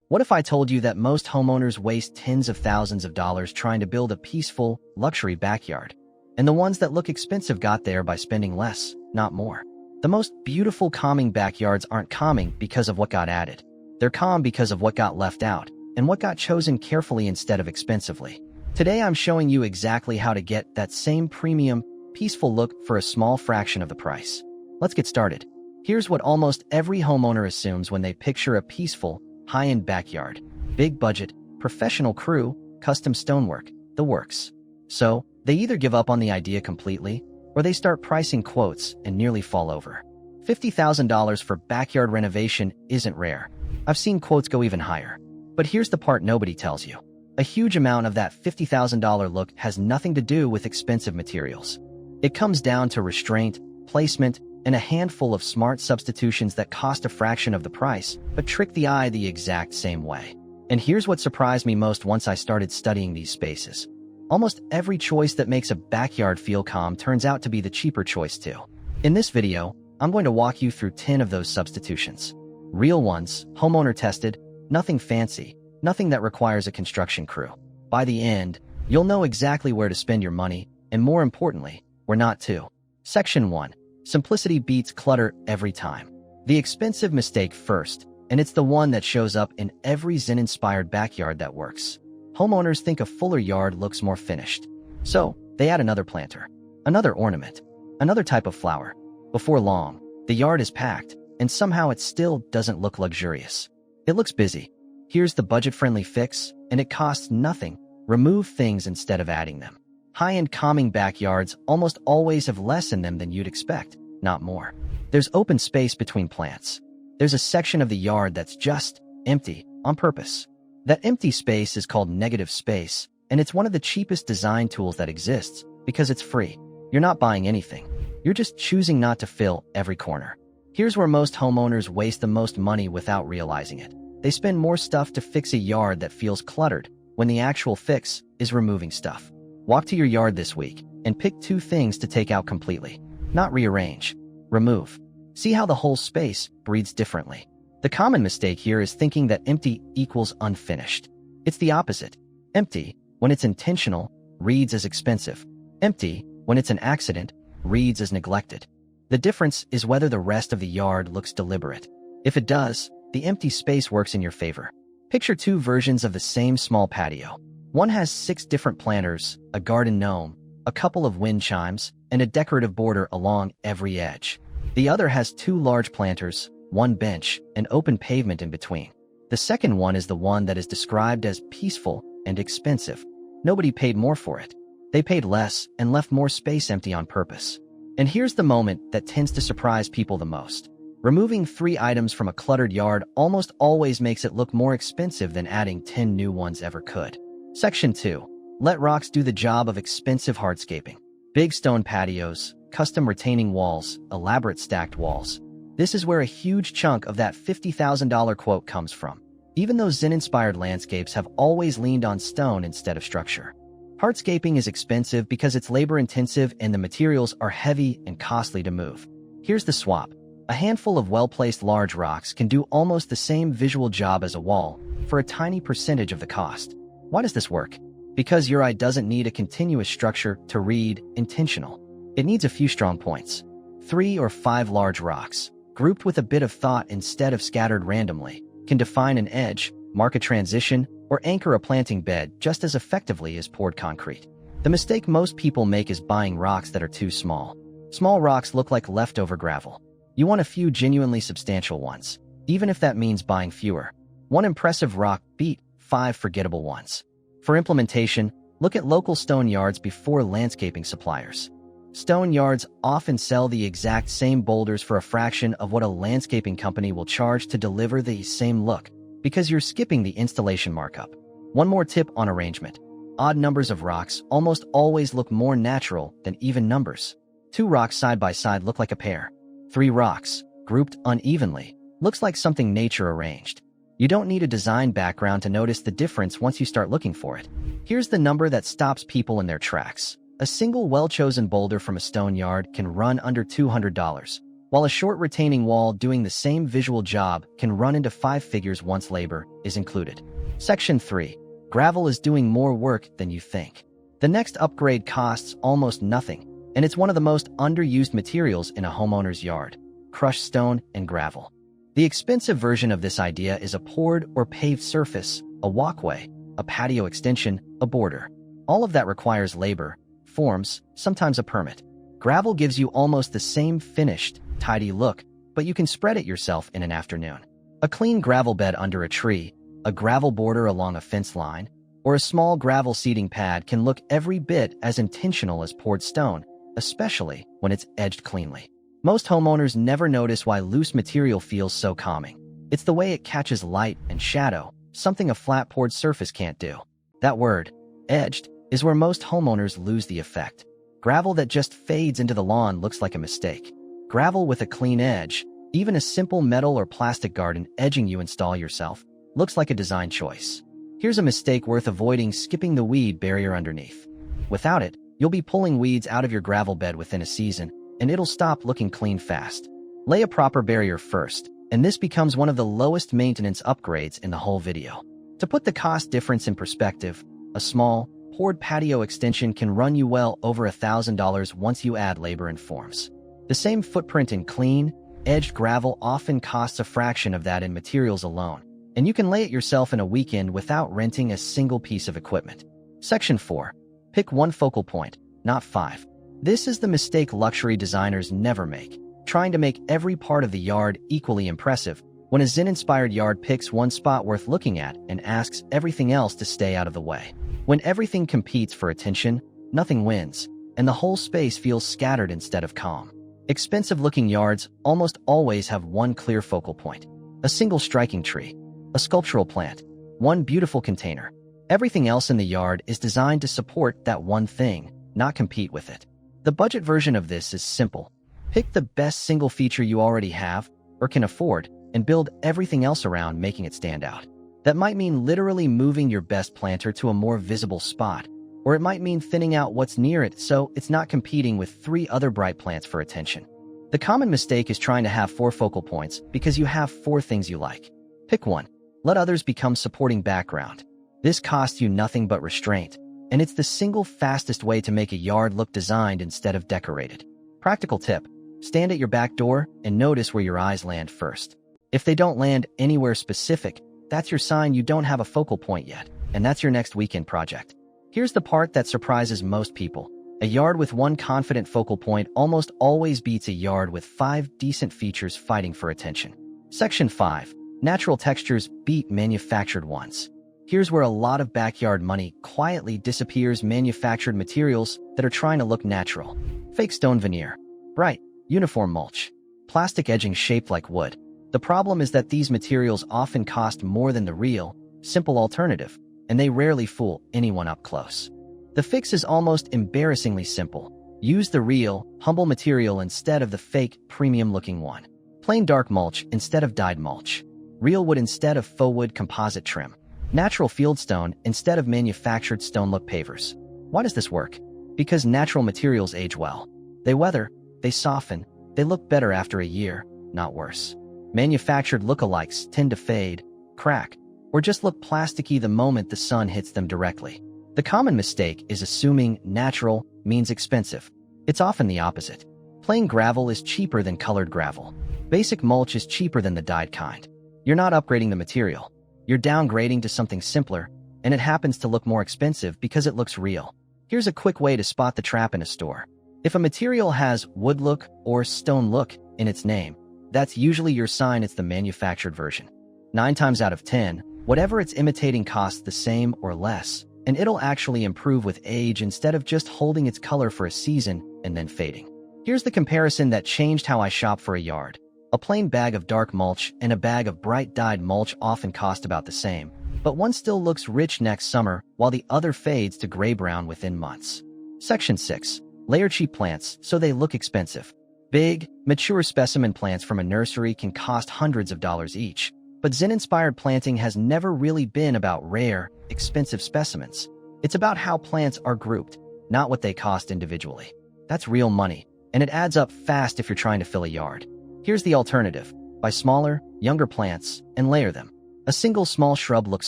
What if I told you that most homeowners waste tens of thousands of dollars trying to build a peaceful, luxury backyard, and the ones that look expensive got there by spending less, not more? The most beautiful, calming backyards aren't calming because of what got added. They're calm because of what got left out and what got chosen carefully instead of expensively. Today, I'm showing you exactly how to get that same premium, peaceful look for a small fraction of the price. Let's get started. Here's what almost every homeowner assumes when they picture a peaceful, high-end backyard. Big budget, professional crew, custom stonework, the works. So, they either give up on the idea completely, or they start pricing quotes and nearly fall over. $50,000 for backyard renovation isn't rare. I've seen quotes go even higher. But here's the part nobody tells you. A huge amount of that $50,000 look has nothing to do with expensive materials. It comes down to restraint, placement, and a handful of smart substitutions that cost a fraction of the price, but trick the eye the exact same way. And here's what surprised me most once I started studying these spaces. Almost every choice that makes a backyard feel calm turns out to be the cheaper choice too. In this video, I'm going to walk you through 10 of those substitutions. Real ones, homeowner tested, nothing fancy, nothing that requires a construction crew. By the end, you'll know exactly where to spend your money, and more importantly, where not to. Section 1. Simplicity beats clutter every time. The expensive mistake first, and it's the one that shows up in every Zen-inspired backyard that works. Homeowners think a fuller yard looks more finished. So, they add another planter, another ornament, another type of flower. Before long, the yard is packed, and somehow it still doesn't look luxurious. It looks busy. Here's the budget-friendly fix, and it costs nothing. Remove things instead of adding them. High-end calming backyards almost always have less in them than you'd expect, not more. There's open space between plants. There's a section of the yard that's just empty on purpose. That empty space is called negative space, and it's one of the cheapest design tools that exists because it's free. You're not buying anything. You're just choosing not to fill every corner. Here's where most homeowners waste the most money without realizing it. They spend more stuff to fix a yard that feels cluttered when the actual fix is removing stuff. Walk to your yard this week and pick 2 things to take out completely. Not rearrange. Remove. See how the whole space breathes differently. The common mistake here is thinking that empty equals unfinished. It's the opposite. Empty, when it's intentional, reads as expensive. Empty, when it's an accident, reads as neglected. The difference is whether the rest of the yard looks deliberate. If it does, the empty space works in your favor. Picture 2 versions of the same small patio. One has 6 different planters, a garden gnome, a couple of wind chimes, and a decorative border along every edge. The other has 2 large planters, 1 bench, and open pavement in between. The second one is the one that is described as peaceful and expensive. Nobody paid more for it. They paid less and left more space empty on purpose. And here's the moment that tends to surprise people the most. Removing 3 items from a cluttered yard almost always makes it look more expensive than adding 10 new ones ever could. Section 2. Let rocks do the job of expensive hardscaping. Big stone patios, custom retaining walls, elaborate stacked walls. This is where a huge chunk of that $50,000 quote comes from. Even though Zen-inspired landscapes have always leaned on stone instead of structure. Hardscaping is expensive because it's labor-intensive and the materials are heavy and costly to move. Here's the swap. A handful of well-placed large rocks can do almost the same visual job as a wall for a tiny percentage of the cost. Why does this work? Because your eye doesn't need a continuous structure to read intentional. It needs a few strong points. 3 or 5 large rocks, grouped with a bit of thought instead of scattered randomly, can define an edge, mark a transition, or anchor a planting bed just as effectively as poured concrete. The mistake most people make is buying rocks that are too small. Small rocks look like leftover gravel. You want a few genuinely substantial ones, even if that means buying fewer. 1 impressive rock beat 5 forgettable ones. For implementation, look at local stone yards before landscaping suppliers. Stone yards often sell the exact same boulders for a fraction of what a landscaping company will charge to deliver the same look, because you're skipping the installation markup. One more tip on arrangement. Odd numbers of rocks almost always look more natural than even numbers. 2 rocks side by side look like a pair. 3 rocks, grouped unevenly, looks like something nature arranged. You don't need a design background to notice the difference once you start looking for it. Here's the number that stops people in their tracks. A single well-chosen boulder from a stone yard can run under $200, while a short retaining wall doing the same visual job can run into 5 figures once labor is included. Section 3. Gravel is doing more work than you think. The next upgrade costs almost nothing, and it's one of the most underused materials in a homeowner's yard: crushed stone and gravel. The expensive version of this idea is a poured or paved surface, a walkway, a patio extension, a border. All of that requires labor, forms, sometimes a permit. Gravel gives you almost the same finished, tidy look, but you can spread it yourself in an afternoon. A clean gravel bed under a tree, a gravel border along a fence line, or a small gravel seating pad can look every bit as intentional as poured stone, especially when it's edged cleanly. Most homeowners never notice why loose material feels so calming. It's the way it catches light and shadow, something a flat poured surface can't do. That word, edged, is where most homeowners lose the effect. Gravel that just fades into the lawn looks like a mistake. Gravel with a clean edge, even a simple metal or plastic garden edging you install yourself, looks like a design choice. Here's a mistake worth avoiding: skipping the weed barrier underneath. Without it, you'll be pulling weeds out of your gravel bed within a season, and it'll stop looking clean fast. Lay a proper barrier first, and this becomes one of the lowest maintenance upgrades in the whole video. To put the cost difference in perspective, a small, poured patio extension can run you well over $1,000 once you add labor and forms. The same footprint in clean, edged gravel often costs a fraction of that in materials alone, and you can lay it yourself in a weekend without renting a single piece of equipment. Section 4. Pick one focal point, not 5. This is the mistake luxury designers never make, trying to make every part of the yard equally impressive, when a Zen-inspired yard picks one spot worth looking at and asks everything else to stay out of the way. When everything competes for attention, nothing wins, and the whole space feels scattered instead of calm. Expensive-looking yards almost always have one clear focal point: a single striking tree, a sculptural plant, one beautiful container. Everything else in the yard is designed to support that one thing, not compete with it. The budget version of this is simple. Pick the best single feature you already have or can afford and build everything else around, making it stand out. That might mean literally moving your best planter to a more visible spot, or it might mean thinning out what's near it so it's not competing with 3 other bright plants for attention. The common mistake is trying to have 4 focal points because you have 4 things you like. Pick one. Let others become supporting background. This costs you nothing but restraint, and it's the single fastest way to make a yard look designed instead of decorated. Practical tip: stand at your back door and notice where your eyes land first. If they don't land anywhere specific, that's your sign you don't have a focal point yet, and that's your next weekend project. Here's the part that surprises most people. A yard with one confident focal point almost always beats a yard with 5 decent features fighting for attention. Section 5. Natural textures beat manufactured ones. Here's where a lot of backyard money quietly disappears: manufactured materials that are trying to look natural. Fake stone veneer, bright, uniform mulch, plastic edging shaped like wood. The problem is that these materials often cost more than the real, simple alternative, and they rarely fool anyone up close. The fix is almost embarrassingly simple. Use the real, humble material instead of the fake, premium-looking one. Plain dark mulch instead of dyed mulch. Real wood instead of faux wood composite trim. Natural fieldstone instead of manufactured stone look pavers. Why does this work? Because natural materials age well. They weather, they soften, they look better after a year, not worse. Manufactured lookalikes tend to fade, crack, or just look plasticky the moment the sun hits them directly. The common mistake is assuming natural means expensive. It's often the opposite. Plain gravel is cheaper than colored gravel. Basic mulch is cheaper than the dyed kind. You're not upgrading the material. You're downgrading to something simpler, and it happens to look more expensive because it looks real. Here's a quick way to spot the trap in a store. If a material has wood look or stone look in its name, that's usually your sign it's the manufactured version. 9 times out of 10, whatever it's imitating costs the same or less, and it'll actually improve with age instead of just holding its color for a season and then fading. Here's the comparison that changed how I shop for a yard. A plain bag of dark mulch and a bag of bright dyed mulch often cost about the same, but one still looks rich next summer while the other fades to gray-brown within months. Section 6. Layer cheap plants so they look expensive. Big, mature specimen plants from a nursery can cost hundreds of dollars each, but Zen-inspired planting has never really been about rare, expensive specimens. It's about how plants are grouped, not what they cost individually. That's real money, and it adds up fast if you're trying to fill a yard. Here's the alternative. Buy smaller, younger plants and layer them. A single small shrub looks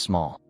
small.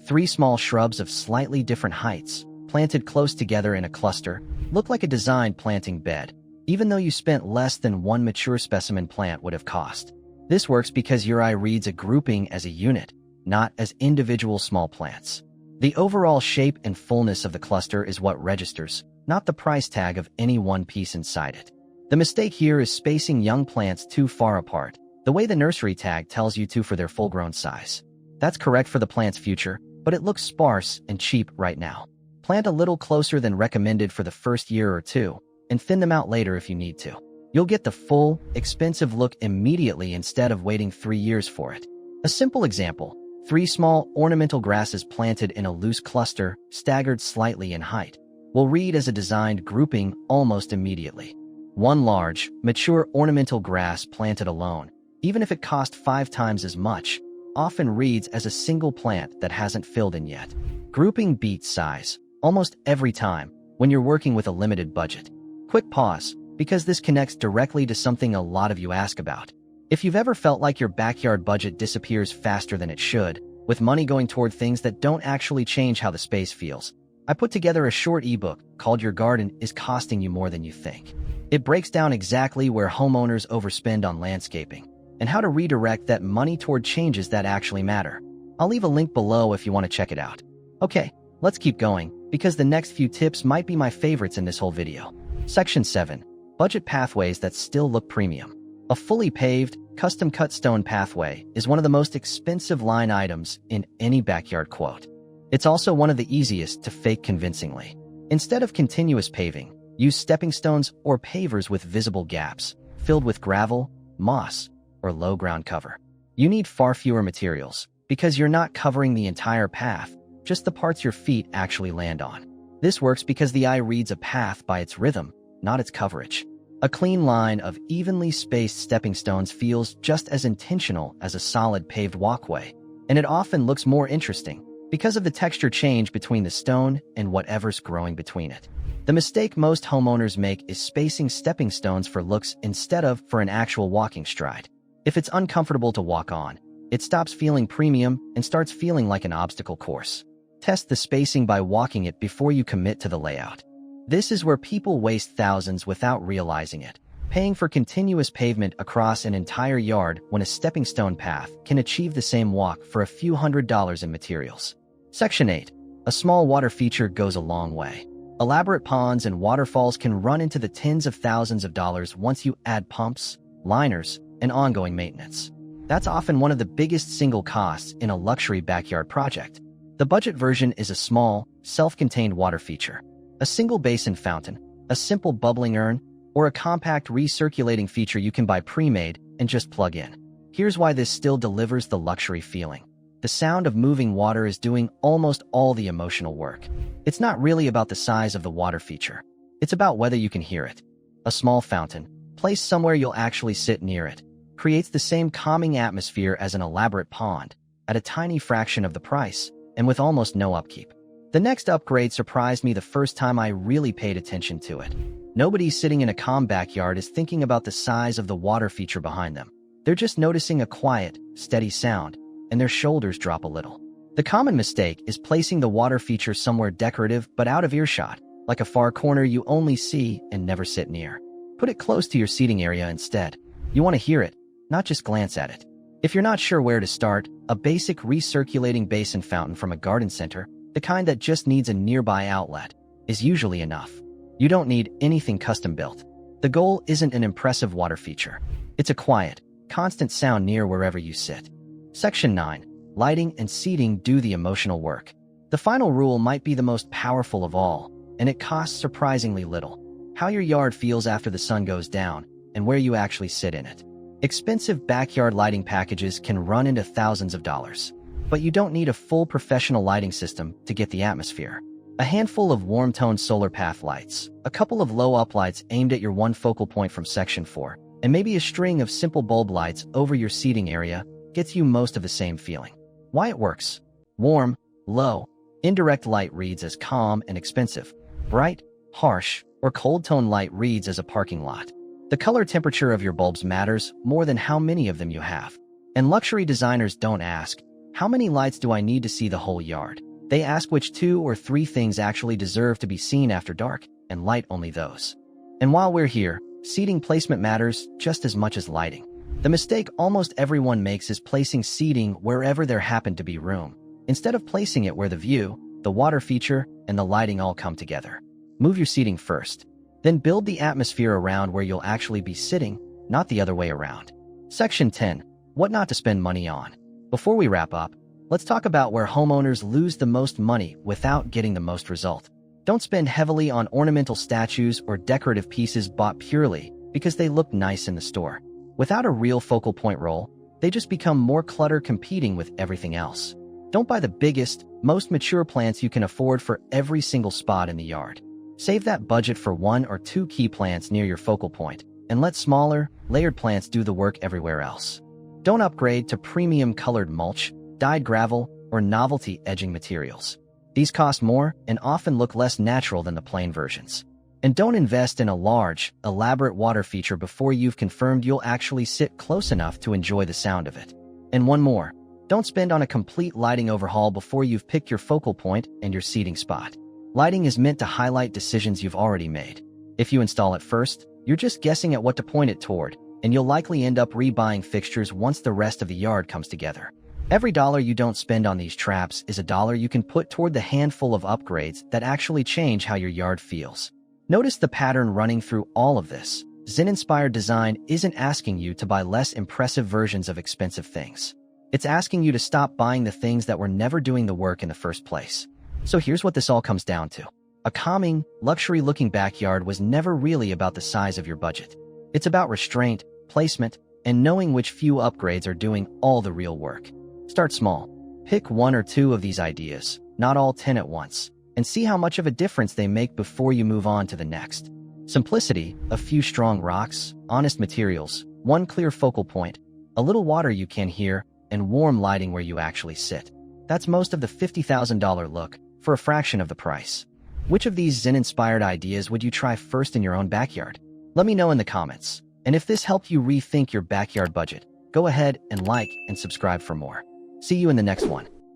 3 small shrubs of slightly different heights, planted close together in a cluster, look like a designed planting bed, even though you spent less than one mature specimen plant would have cost. This works because your eye reads a grouping as a unit, not as individual small plants. The overall shape and fullness of the cluster is what registers, not the price tag of any one piece inside it. The mistake here is spacing young plants too far apart, the way the nursery tag tells you to for their full-grown size. That's correct for the plant's future, but it looks sparse and cheap right now. Plant a little closer than recommended for the first year or two, and thin them out later if you need to. You'll get the full, expensive look immediately instead of waiting 3 years for it. A simple example: 3 small ornamental grasses planted in a loose cluster, staggered slightly in height, will read as a designed grouping almost immediately. 1 large, mature ornamental grass planted alone, even if it cost 5 times as much, often reads as a single plant that hasn't filled in yet. Grouping beats size almost every time when you're working with a limited budget. Quick pause, because this connects directly to something a lot of you ask about. If you've ever felt like your backyard budget disappears faster than it should, with money going toward things that don't actually change how the space feels, I put together a short ebook called Your Garden is Costing You More Than You Think. It breaks down exactly where homeowners overspend on landscaping and how to redirect that money toward changes that actually matter. I'll leave a link below if you want to check it out. Okay, let's keep going, because the next few tips might be my favorites in this whole video. Section 7. Budget pathways that still look premium. A fully paved, custom-cut stone pathway is one of the most expensive line items in any backyard quote. It's also one of the easiest to fake convincingly. Instead of continuous paving, use stepping stones or pavers with visible gaps, filled with gravel, moss, or low ground cover. You need far fewer materials, because you're not covering the entire path, just the parts your feet actually land on. This works because the eye reads a path by its rhythm, not its coverage. A clean line of evenly spaced stepping stones feels just as intentional as a solid paved walkway, and it often looks more interesting because of the texture change between the stone and whatever's growing between it. The mistake most homeowners make is spacing stepping stones for looks instead of for an actual walking stride. If it's uncomfortable to walk on, it stops feeling premium and starts feeling like an obstacle course. Test the spacing by walking it before you commit to the layout. This is where people waste thousands without realizing it, paying for continuous pavement across an entire yard when a stepping stone path can achieve the same walk for a few $100s in materials. Section 8. A small water feature goes a long way. Elaborate ponds and waterfalls can run into the tens of thousands of dollars once you add pumps, liners, and ongoing maintenance. That's often one of the biggest single costs in a luxury backyard project. The budget version is a small, self-contained water feature. A single basin fountain, a simple bubbling urn, or a compact recirculating feature you can buy pre-made and just plug in. Here's why this still delivers the luxury feeling. The sound of moving water is doing almost all the emotional work. It's not really about the size of the water feature. It's about whether you can hear it. A small fountain, placed somewhere you'll actually sit near it, creates the same calming atmosphere as an elaborate pond, at a tiny fraction of the price, and with almost no upkeep. The next upgrade surprised me the first time I really paid attention to it. Nobody sitting in a calm backyard is thinking about the size of the water feature behind them. They're just noticing a quiet, steady sound, and their shoulders drop a little. The common mistake is placing the water feature somewhere decorative but out of earshot, like a far corner you only see and never sit near. Put it close to your seating area instead. You want to hear it, not just glance at it. If you're not sure where to start, a basic recirculating basin fountain from a garden center, the kind that just needs a nearby outlet, is usually enough. You don't need anything custom built. The goal isn't an impressive water feature. It's a quiet, constant sound near wherever you sit. Section 9. Lighting and seating do the emotional work. The final rule might be the most powerful of all, and it costs surprisingly little. How your yard feels after the sun goes down, and where you actually sit in it. Expensive backyard lighting packages can run into thousands of dollars. But you don't need a full professional lighting system to get the atmosphere. A handful of warm-toned solar path lights, a couple of low-up lights aimed at your one focal point from Section 4, and maybe a string of simple bulb lights over your seating area gets you most of the same feeling. Why it works? Warm, low, indirect light reads as calm and expensive. Bright, harsh, or cold-tone light reads as a parking lot. The color temperature of your bulbs matters more than how many of them you have. And luxury designers don't ask, how many lights do I need to see the whole yard? They ask which 2 or 3 things actually deserve to be seen after dark, and light only those. And while we're here, seating placement matters just as much as lighting. The mistake almost everyone makes is placing seating wherever there happen to be room, instead of placing it where the view, the water feature, and the lighting all come together. Move your seating first. Then build the atmosphere around where you'll actually be sitting, not the other way around. Section 10. What not to spend money on. Before we wrap up, let's talk about where homeowners lose the most money without getting the most result. Don't spend heavily on ornamental statues or decorative pieces bought purely because they look nice in the store. Without a real focal point role, they just become more clutter competing with everything else. Don't buy the biggest, most mature plants you can afford for every single spot in the yard. Save that budget for 1 or 2 key plants near your focal point, and let smaller, layered plants do the work everywhere else. Don't upgrade to premium colored mulch, dyed gravel, or novelty edging materials. These cost more and often look less natural than the plain versions. And don't invest in a large, elaborate water feature before you've confirmed you'll actually sit close enough to enjoy the sound of it. And one more, don't spend on a complete lighting overhaul before you've picked your focal point and your seating spot. Lighting is meant to highlight decisions you've already made. If you install it first, you're just guessing at what to point it toward, and you'll likely end up rebuying fixtures once the rest of the yard comes together. Every dollar you don't spend on these traps is a dollar you can put toward the handful of upgrades that actually change how your yard feels. Notice the pattern running through all of this. Zen-inspired design isn't asking you to buy less impressive versions of expensive things. It's asking you to stop buying the things that were never doing the work in the first place. So here's what this all comes down to. A calming, luxury-looking backyard was never really about the size of your budget. It's about restraint, placement, and knowing which few upgrades are doing all the real work. Start small. Pick 1 or 2 of these ideas, not all 10 at once, and see how much of a difference they make before you move on to the next. Simplicity, a few strong rocks, honest materials, 1 clear focal point, a little water you can hear, and warm lighting where you actually sit. That's most of the $50,000 look, for a fraction of the price. Which of these Zen-inspired ideas would you try first in your own backyard? Let me know in the comments. And if this helped you rethink your backyard budget, go ahead and like and subscribe for more. See you in the next one.